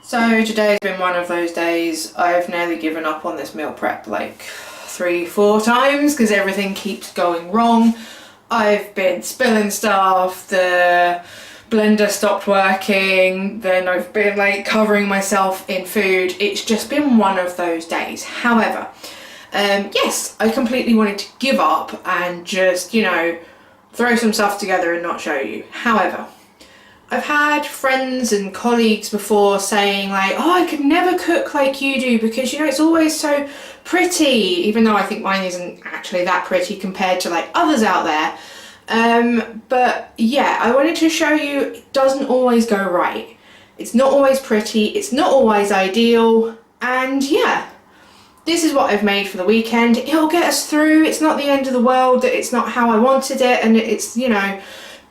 So today's been one of those days. I've nearly given up on this meal prep like 3-4 times because everything keeps going wrong. I've been spilling stuff, the blender stopped working, then I've been like covering myself in food. It's just been one of those days. However, yes, I completely wanted to give up and just, throw some stuff together and not show you. However, I've had friends and colleagues before saying like, oh, I could never cook like you do because it's always so pretty, even though I think mine isn't actually that pretty compared to like others out there. But yeah, I wanted to show you it doesn't always go right. It's not always pretty, it's not always ideal, and yeah, this is what I've made for the weekend. It'll get us through. It's not the end of the world, that it's not how I wanted it, and it's, been a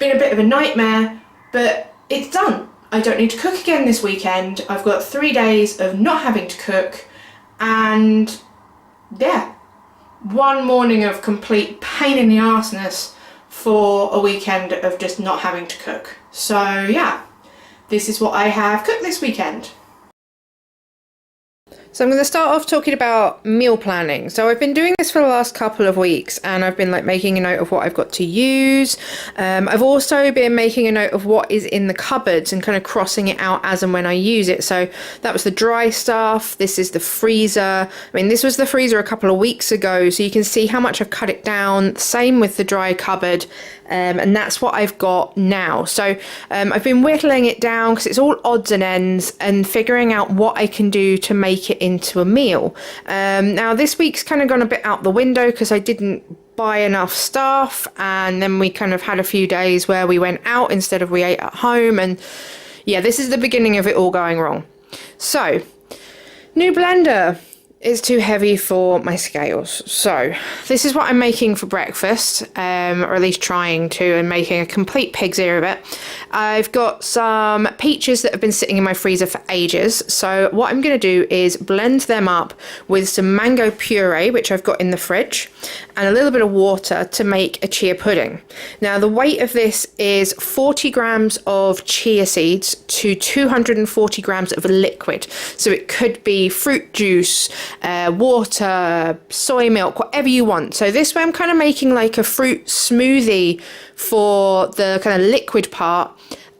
bit of a nightmare. But it's done. I don't need to cook again this weekend. I've got 3 days of not having to cook, and yeah, one morning of complete pain in the arseness for a weekend of just not having to cook. So yeah, this is what I have cooked this weekend. So I'm going to start off talking about meal planning. So I've been doing this for the last couple of weeks and I've been like making a note of what I've got to use. I've also been making a note of what is in the cupboards and kind of crossing it out as and when I use it. So that was the dry stuff. This is the freezer. This was the freezer a couple of weeks ago, so you can see how much I've cut it down. Same with the dry cupboard. And that's what I've got now. So I've been whittling it down because it's all odds and ends and figuring out what I can do to make it into a meal. Now this week's kind of gone a bit out the window because I didn't buy enough stuff, and then we kind of had a few days where we went out instead of we ate at home, and yeah, this is the beginning of it all going wrong. So, new blender is too heavy for my scales. So this is what I'm making for breakfast, or at least trying to, and making a complete pig's ear of it. I've got some peaches that have been sitting in my freezer for ages. So what I'm going to do is blend them up with some mango puree, which I've got in the fridge, and a little bit of water to make a chia pudding. Now the weight of this is 40 grams of chia seeds to 240 grams of liquid. So it could be fruit juice, water, soy milk, whatever you want. So this way I'm kind of making like a fruit smoothie for the kind of liquid part,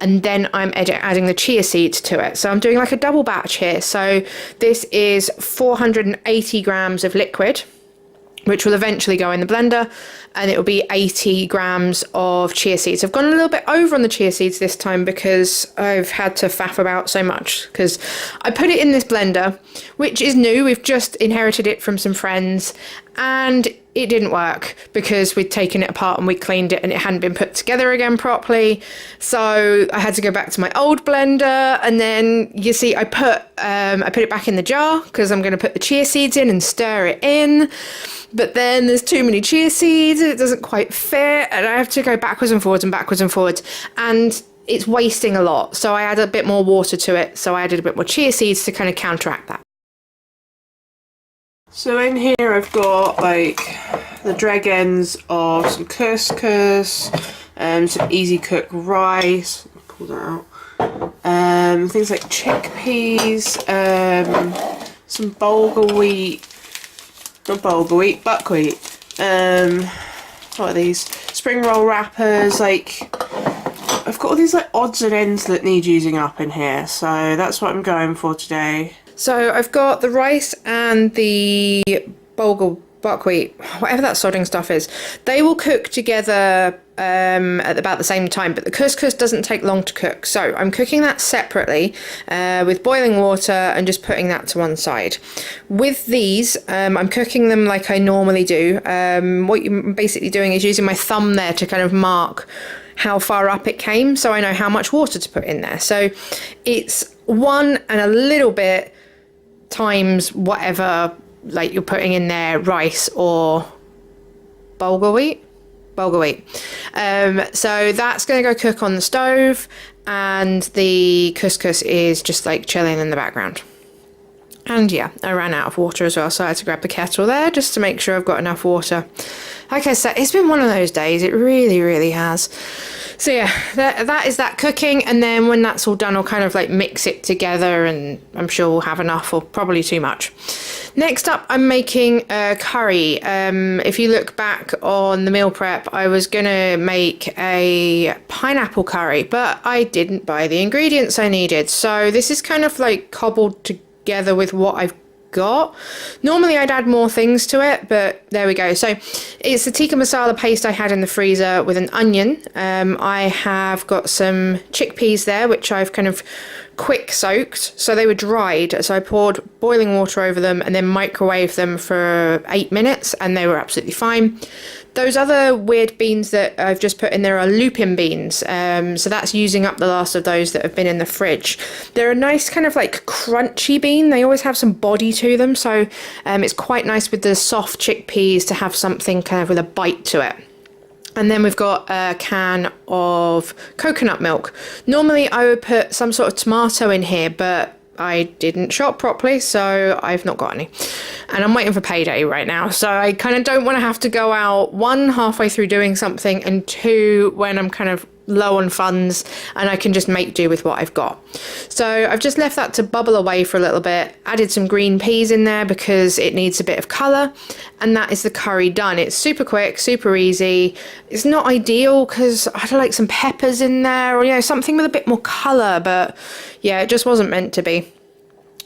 and then I'm adding the chia seeds to it. So I'm doing like a double batch here. So this is 480 grams of liquid, which will eventually go in the blender, and it will be 80 grams of chia seeds. I've gone a little bit over on the chia seeds this time because I've had to faff about so much, because I put it in this blender, which is new. We've just inherited it from some friends, and it didn't work because we'd taken it apart and we cleaned it and it hadn't been put together again properly. So I had to go back to my old blender, and then you see I put it back in the jar because I'm going to put the chia seeds in and stir it in. But then there's too many chia seeds and it doesn't quite fit, and I have to go backwards and forwards and backwards and forwards, and it's wasting a lot. So I add a bit more water to it. So I added a bit more chia seeds to kind of counteract that. So in here I've got like the dreg ends of some couscous, some easy cook rice, pull that out, things like chickpeas, some bulgur wheat, not bulgur wheat, buckwheat, what are these, spring roll wrappers. Like, I've got all these like odds and ends that need using up in here, so that's what I'm going for today. So I've got the rice and the bulgur buckwheat, whatever that sodding stuff is. They will cook together at about the same time, but the couscous doesn't take long to cook. So I'm cooking that separately with boiling water and just putting that to one side. With these, I'm cooking them like I normally do. What I'm basically doing is using my thumb there to kind of mark how far up it came, so I know how much water to put in there. So it's 1 and a little bit times whatever like you're putting in there, rice or bulgur wheat. So that's going to go cook on the stove, and the couscous is just like chilling in the background. And yeah, I ran out of water as well, so I had to grab the kettle there just to make sure I've got enough water. Like I said, it's been one of those days. It really, really has. So yeah, that is that cooking. And then when that's all done, I'll kind of like mix it together, and I'm sure we'll have enough, or probably too much. Next up, I'm making a curry. If you look back on the meal prep, I was going to make a pineapple curry, but I didn't buy the ingredients I needed. So this is kind of like cobbled together with what I've got. Normally I'd add more things to it, but there we go. So it's the tikka masala paste I had in the freezer with an onion. I have got some chickpeas there, which I've kind of quick soaked, so they were dried, so I poured boiling water over them and then microwaved them for 8 minutes, and they were absolutely fine. Those other weird beans that I've just put in there are lupin beans, so that's using up the last of those that have been in the fridge. They're a nice kind of like crunchy bean. They always have some body to them, so it's quite nice with the soft chickpeas to have something kind of with a bite to it. And then we've got a can of coconut milk. Normally I would put some sort of tomato in here, but I didn't shop properly, so I've not got any. And I'm waiting for payday right now, so I kind of don't want to have to go out, one, halfway through doing something, and two, when I'm kind of low on funds and I can just make do with what I've got. So I've just left that to bubble away for a little bit, added some green peas in there because it needs a bit of colour, and that is the curry done. It's super quick, super easy. It's not ideal because I'd like some peppers in there, or something with a bit more colour, but yeah, it just wasn't meant to be.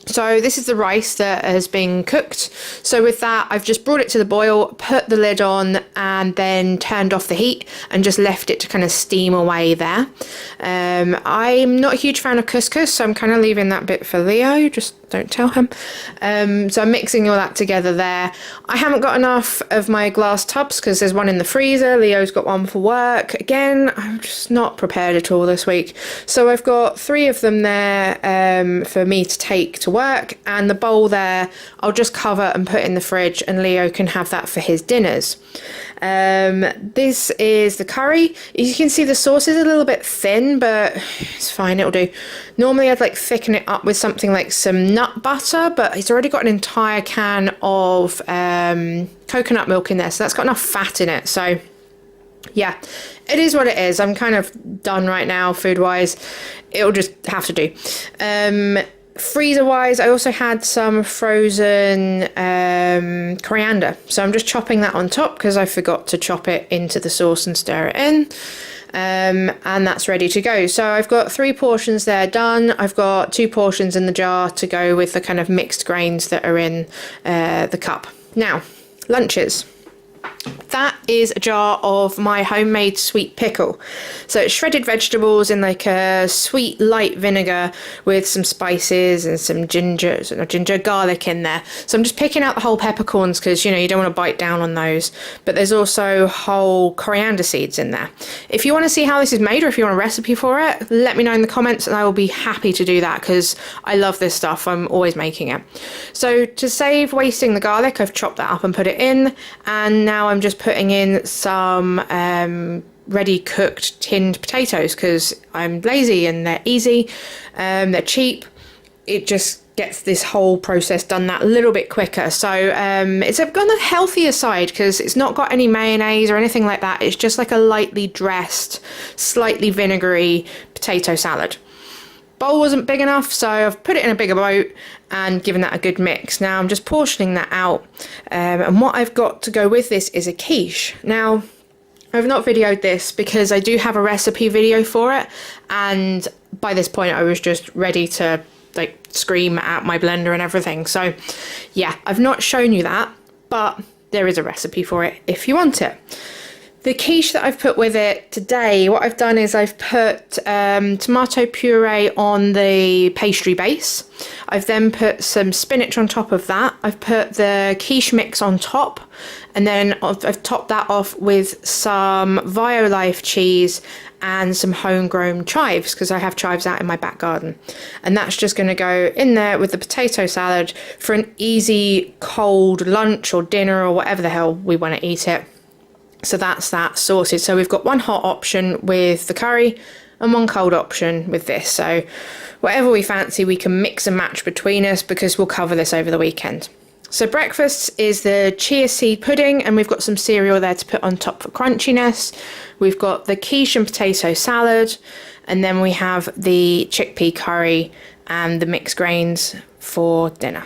So this is the rice that has been cooked. So with that, I've just brought it to the boil, put the lid on, and then turned off the heat and just left it to kind of steam away there. I'm not a huge fan of couscous, so I'm kind of leaving that bit for Leo. Just don't tell him. So I'm mixing all that together there. I haven't got enough of my glass tubs because there's one in the freezer. Leo's got one for work. Again, I'm just not prepared at all this week. So I've got 3 of them there for me to take to work, and the bowl there I'll just cover and put in the fridge, and Leo can have that for his dinners. This is the curry. You can see the sauce is a little bit thin, but it's fine, it'll do. Normally I'd like thicken it up with something like some nut butter, but it's already got an entire can of coconut milk in there, so that's got enough fat in it. So yeah, it is what it is. I'm kind of done right now food wise. It'll just have to do. Freezer wise, I also had some frozen coriander, so I'm just chopping that on top because I forgot to chop it into the sauce and stir it in, and that's ready to go. So I've got 3 portions there done. I've got 2 portions in the jar to go with the kind of mixed grains that are in the cup. Now, lunches. That is a jar of my homemade sweet pickle. So it's shredded vegetables in like a sweet light vinegar with some spices and some garlic in there. So I'm just picking out the whole peppercorns because you don't want to bite down on those. But there's also whole coriander seeds in there. If you want to see how this is made, or if you want a recipe for it, let me know in the comments and I will be happy to do that because I love this stuff. I'm always making it. So to save wasting the garlic, I've chopped that up and put it in, and now I'm just putting in some ready cooked tinned potatoes because I'm lazy and they're easy, they're cheap. It just gets this whole process done that little bit quicker. So it's on the healthier side because it's not got any mayonnaise or anything like that. It's just like a lightly dressed, slightly vinegary potato salad. Bowl wasn't big enough, so I've put it in a bigger boat and given that a good mix. Now I'm just portioning that out, and what I've got to go with this is a quiche. Now I've not videoed this because I do have a recipe video for it, and by this point I was just ready to like scream at my blender and everything. So yeah, I've not shown you that, but there is a recipe for it if you want it. The quiche that I've put with it today, what I've done is I've put tomato puree on the pastry base. I've then put some spinach on top of that. I've put the quiche mix on top, and then I've topped that off with some Violife cheese and some homegrown chives because I have chives out in my back garden. And that's just going to go in there with the potato salad for an easy cold lunch or dinner or whatever the hell we want to eat it. So that's that sorted. So we've got one hot option with the curry and one cold option with this. So whatever we fancy, we can mix and match between us because we'll cover this over the weekend. So breakfast is the chia seed pudding, and we've got some cereal there to put on top for crunchiness. We've got the quiche and potato salad, and then we have the chickpea curry and the mixed grains for dinner.